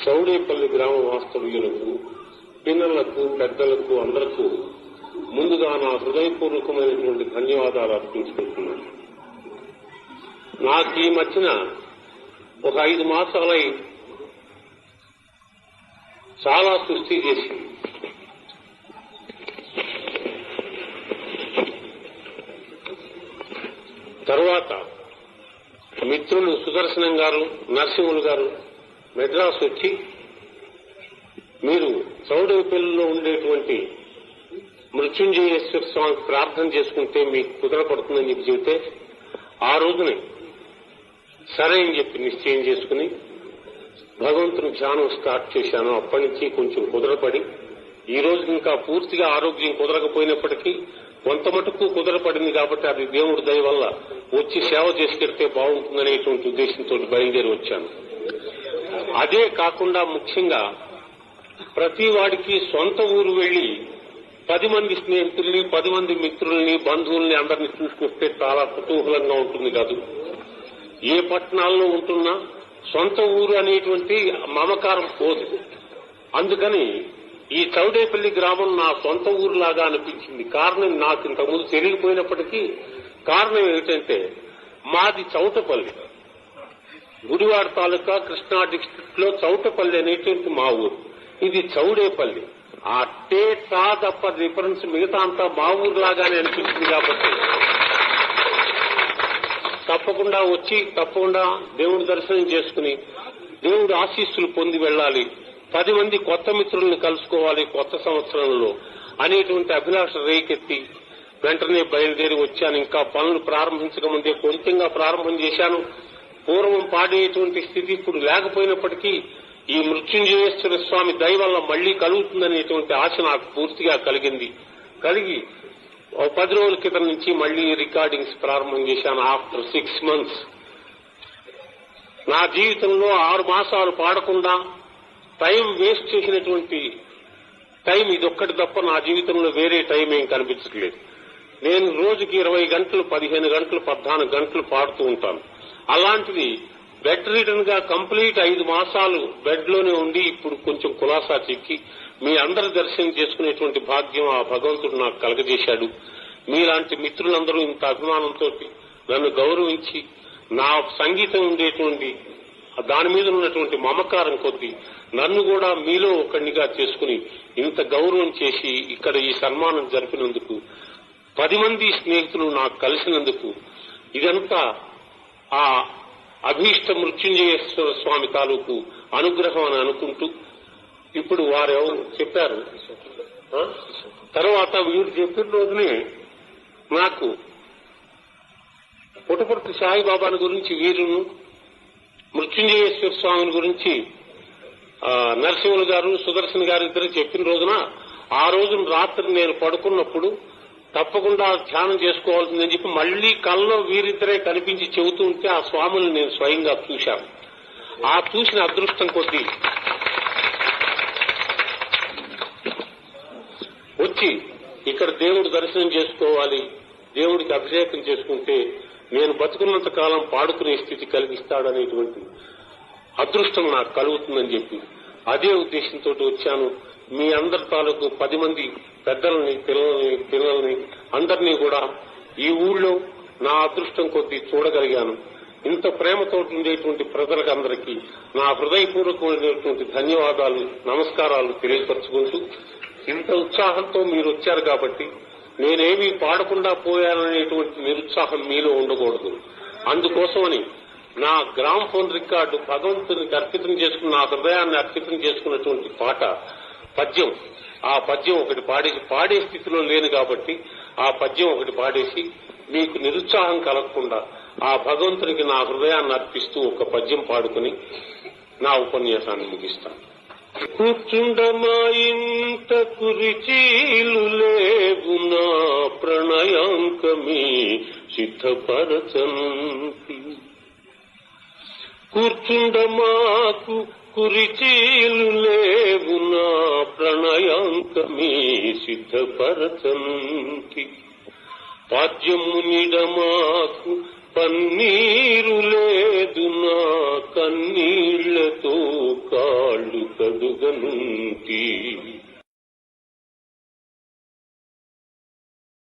చౌడేపల్లి గ్రామ వాస్తవ్యులకు, పిల్లలకు, పెద్దలకు అందరకు ముందుగా నా హృదయపూర్వకమైనటువంటి ధన్యవాదాలు అర్పించుకుంటున్నాను. నాకు ఈ మధ్యన ఒక 5 మాసాలై చాలా సృష్టి చేసింది. తరువాత మిత్రులు సుదర్శనం గారు, నరసింహులు గారు మెడ్రాస్ వచ్చి మీరు చౌడేపల్లిలో ఉండేటువంటి మృత్యుంజయేశ్వర స్వామికి ప్రార్థన చేసుకుంటే మీకు కుదరపడుతుందని చెప్పి చెబితే ఆ రోజునే సరే అని చెప్పి నిశ్చయం చేసుకుని భగవంతుని ధ్యానం స్టార్ట్ చేశాను. అప్పటి నుంచి కొంచెం కుదరపడి ఈ రోజు ఇంకా పూర్తిగా ఆరోగ్యం కుదరకపోయినప్పటికీ కొంత మటుకు కుదరపడింది కాబట్టి అది దేవుడి దయ వల్ల వచ్చి సేవ చేసుకెడితే బాగుంటుందనేటువంటి ఉద్దేశంతో బయలుదేరి వచ్చాను. అదే కాకుండా ముఖ్యంగా ప్రతి వాడికి సొంత ఊరు వెళ్లి 10 మంది స్నేహితుల్ని, 10 మంది మిత్రుల్ని, బంధువుల్ని అందరినీ చూసుకొస్తే చాలా కుతూహలంగా ఉంటుంది కాదు. ఏ పట్టణాల్లో ఉంటున్నా సొంత ఊరు అనేటువంటి మమకారం పోదు. అందుకని ఈ చౌడేపల్లి గ్రామం నా సొంత ఊరులాగా అనిపించింది. కారణం నాకు ఇంతకుముందు తెలియకపోయినప్పటికీ కారణం ఏమిటంటే మాది చౌటపల్లి, గుడివాడ తాలూకా, కృష్ణా డిస్ట్రిక్ట్ లో చౌటపల్లి అనేటువంటి మా ఊరు. ఇది చౌడేపల్లి. ఆ టా తప్ప డిఫరెన్స్ మిగతా అంతా మా ఊరులాగానే అనిపించింది కాబట్టి తప్పకుండా దేవుడి దర్శనం చేసుకుని దేవుడి ఆశీస్సులు పొంది వెళ్ళాలి, 10 మంది కొత్త మిత్రుల్ని కలుసుకోవాలి కొత్త సంవత్సరంలో అనేటువంటి అభిలాష రేకెత్తి వెంటనే బయలుదేరి వచ్చాను. ఇంకా పనులు ప్రారంభించకముందే కొంచెంగా ప్రారంభం చేశాను. పూర్వం పాడేటువంటి స్థితి ఇప్పుడు లేకపోయినప్పటికీ ఈ మృత్యుంజయేశ్వర స్వామి దయ వల్ల మళ్లీ కలుగుతుందనేటువంటి ఆశ నాకు పూర్తిగా కలిగి 10 రోజుల క్రితం నుంచి మళ్లీ రికార్డింగ్స్ ప్రారంభం చేశాను. ఆఫ్టర్ 6 months నా జీవితంలో 6 మాసాలు పాడకుండా టైం వేస్ట్ చేసినటువంటి టైం ఇదొక్కటి తప్ప నా జీవితంలో వేరే టైం ఏం కనిపించట్లేదు. నేను రోజుకి 20 గంటలు, 15 గంటలు, 14 గంటలు పాడుతూ ఉంటాను. అలాంటిది బెడ్ రిటర్న్ గా కంప్లీట్ 5 మాసాలు బెడ్ లోనే ఉండి ఇప్పుడు కొంచెం కులాసా చెక్కి మీ అందరి దర్శనం చేసుకునేటువంటి భాగ్యం ఆ భగవంతుడు నాకు కలగజేశాడు. మీలాంటి మిత్రులందరూ ఇంత అభిమానంతో నన్ను గౌరవించి నా సంగీతం ఉండేటువంటి దాని మీద ఉన్నటువంటి మమకారం కొద్దీ నన్ను కూడా మీలో ఒకడిగా చేసుకుని ఇంత గౌరవం చేసి ఇక్కడ ఈ సన్మానం జరిపినందుకు 10 మంది స్నేహితులు నాకు కలిసినందుకు ఇదంతా ఆ అభీష్ట మృత్యుంజయేశ్వర స్వామి తాలూకు అనుగ్రహం అని అనుకుంటూ ఇప్పుడు వారెవరు చెప్పారు. తర్వాత వీరు చెప్పిన రోజునే నాకు పుట్టపర్తి సాయిబాబాని గురించి వీరును, మృత్యుంజయేశ్వర స్వామిని గురించి నరసింహులు గారు, సుదర్శన్ గారు ఇద్దరు చెప్పిన రోజున ఆ రోజున రాత్రి నేను పడుకున్నప్పుడు తప్పకుండా ధ్యానం చేసుకోవాల్సిందని చెప్పి మళ్లీ కల్లో వీరిద్దరే కనిపించి చెబుతూ ఉంటే ఆ స్వాములను నేను స్వయంగా చూశాను. ఆ చూసిన అదృష్టం కొద్దీ వచ్చి ఇక్కడ దేవుడి దర్శనం చేసుకోవాలి, దేవుడికి అభిషేకం చేసుకుంటే నేను బతుకున్నంత కాలం పాడుకునే స్థితి కలిగిస్తాడనేటువంటి అదృష్టం నాకు కలుగుతుందని చెప్పి అదే ఉద్దేశంతో వచ్చాను. మీ అందరి తాలూకు 10 మంది పెద్దలని, పిల్లల్ని అందరినీ కూడా ఈ ఊళ్ళో నా అదృష్టం కొద్దీ చూడగలిగాను. ఇంత ప్రేమతో ఉండేటువంటి ప్రజలకు అందరికీ నా హృదయపూర్వకమైనటువంటి ధన్యవాదాలు, నమస్కారాలు తెలియపరచుకుంటూ ఇంత ఉత్సాహంతో మీరు వచ్చారు కాబట్టి నేనేమీ పాడకుండా పోయాననేటువంటి నిరుత్సాహం మీలో ఉండకూడదు. అందుకోసమని నా గ్రామ్ ఫోన్ రికార్డు భగవంతునికి అర్పితం చేసుకున్న, నా హృదయాన్ని అర్పితం చేసుకున్నటువంటి పాట పద్యం, ఆ పద్యం ఒకటి పాడే స్థితిలో లేను కాబట్టి ఆ పద్యం ఒకటి పాడేసి మీకు నిరుత్సాహం కలగకుండా ఆ భగవంతునికి నా హృదయాన్ని అర్పిస్తూ ఒక పద్యం పాడుకుని నా ఉపన్యాసాన్ని ముగిస్తాను. కూర్చుండమాయింత కురిచీలు లేవు నా ప్రణయాంకమీ సిద్ధపరచంతి, కూర్చుండమాకు కురిచీలు లేవు నా ప్రణయాంకమీ సిద్ధపరచంతి, పాద్యమునిడమాకు పన్నీరు లేదు నా కన్నీళ్లతో నుండి